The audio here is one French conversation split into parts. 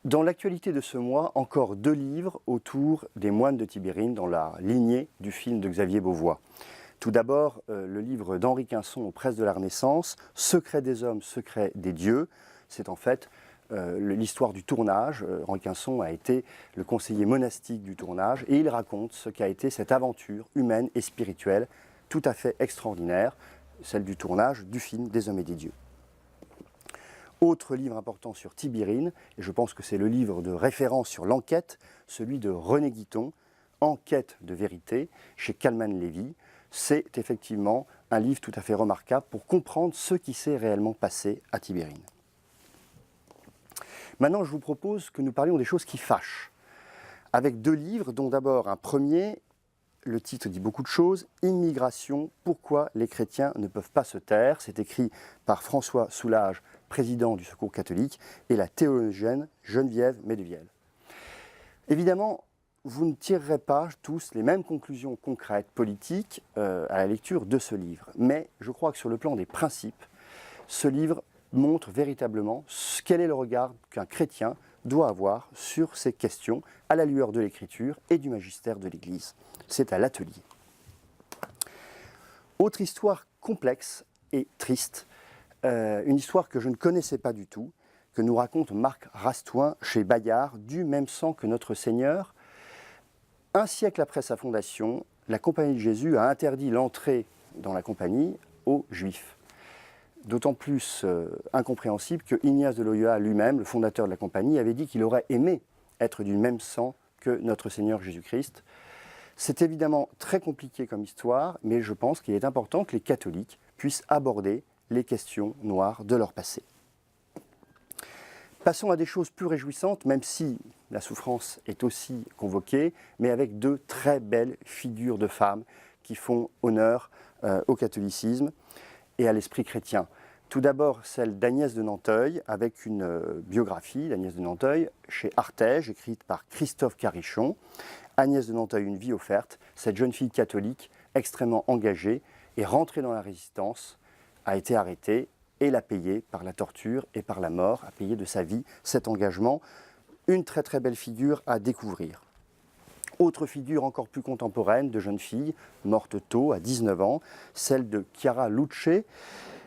Dans l'actualité de ce mois, encore 2 livres autour des moines de Tibérine dans la lignée du film de Xavier Beauvois. Tout d'abord, le livre d'Henri Quinson aux Presses de la Renaissance, Secret des hommes, secret des dieux. C'est en fait l'histoire du tournage. Henri Quinson a été le conseiller monastique du tournage et il raconte ce qu'a été cette aventure humaine et spirituelle tout à fait extraordinaire, celle du tournage du film des hommes et des dieux. Autre livre important sur Tibérine, et je pense que c'est le livre de référence sur l'enquête, celui de René Guiton, Enquête de vérité, chez Kalman Levy. C'est effectivement un livre tout à fait remarquable pour comprendre ce qui s'est réellement passé à Tibérine. Maintenant, je vous propose que nous parlions des choses qui fâchent, avec 2 livres, dont d'abord un premier, le titre dit beaucoup de choses, Immigration, pourquoi les chrétiens ne peuvent pas se taire. C'est écrit par François Soulage, président du Secours catholique, et la théologienne Geneviève Medevielle. Évidemment, vous ne tirerez pas tous les mêmes conclusions concrètes, politiques, à la lecture de ce livre. Mais je crois que sur le plan des principes, ce livre montre véritablement quel est le regard qu'un chrétien doit avoir sur ces questions à la lueur de l'Écriture et du magistère de l'Église. C'est à l'atelier. Autre histoire complexe et triste, une histoire que je ne connaissais pas du tout, que nous raconte Marc Rastoin chez Bayard, du même sang que notre Seigneur. Un siècle après sa fondation, la Compagnie de Jésus a interdit l'entrée dans la Compagnie aux Juifs. D'autant plus incompréhensible que Ignace de Loyola lui-même, le fondateur de la Compagnie, avait dit qu'il aurait aimé être du même sang que notre Seigneur Jésus-Christ. C'est évidemment très compliqué comme histoire, mais je pense qu'il est important que les catholiques puissent aborder les questions noires de leur passé. Passons à des choses plus réjouissantes, même si la souffrance est aussi convoquée, mais avec 2 très belles figures de femmes qui font honneur au catholicisme et à l'esprit chrétien. Tout d'abord, celle d'Agnès de Nanteuil, avec une biographie d'Agnès de Nanteuil chez Artege, écrite par Christophe Carichon. Agnès de Nanteuil, une vie offerte. Cette jeune fille catholique, extrêmement engagée, est rentrée dans la résistance, a été arrêtée et l'a payé par la torture et par la mort, a payé de sa vie cet engagement. Une très très belle figure à découvrir. Autre figure encore plus contemporaine de jeune fille, morte tôt, à 19 ans, celle de Chiara Luce,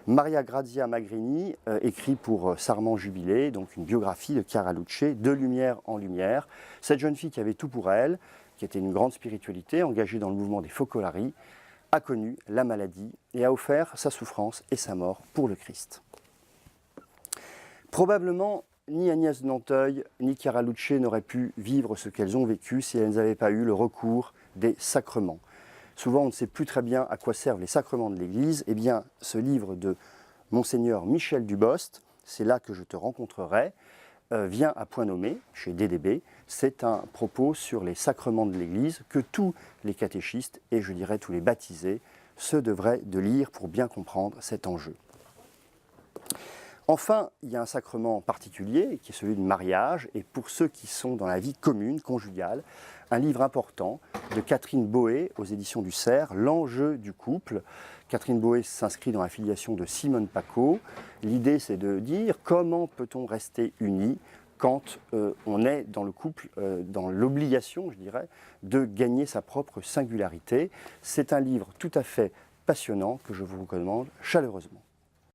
Maria Grazia Magrini, écrit pour Sarment Jubilé, donc une biographie de Chiara Luce, de lumière en lumière. Cette jeune fille qui avait tout pour elle, qui était une grande spiritualité, engagée dans le mouvement des Focolari, a connu la maladie et a offert sa souffrance et sa mort pour le Christ. Probablement, ni Agnès de Nanteuil, ni Chiara Luce n'auraient pu vivre ce qu'elles ont vécu si elles n'avaient pas eu le recours des sacrements. Souvent, on ne sait plus très bien à quoi servent les sacrements de l'Église. Eh bien, ce livre de Monseigneur Michel Dubost, C'est là que je te rencontrerai, vient à point nommé, chez DDB. C'est un propos sur les sacrements de l'Église que tous les catéchistes, et je dirais tous les baptisés, se devraient de lire pour bien comprendre cet enjeu. Enfin, il y a un sacrement particulier qui est celui du mariage, et pour ceux qui sont dans la vie commune, conjugale, un livre important de Catherine Boé aux éditions du Cerf, L'enjeu du couple. Catherine Boé s'inscrit dans la filiation de Simone Paco. L'idée, c'est de dire comment peut-on rester unis quand on est dans le couple, dans l'obligation, je dirais, de gagner sa propre singularité. C'est un livre tout à fait passionnant que je vous recommande chaleureusement.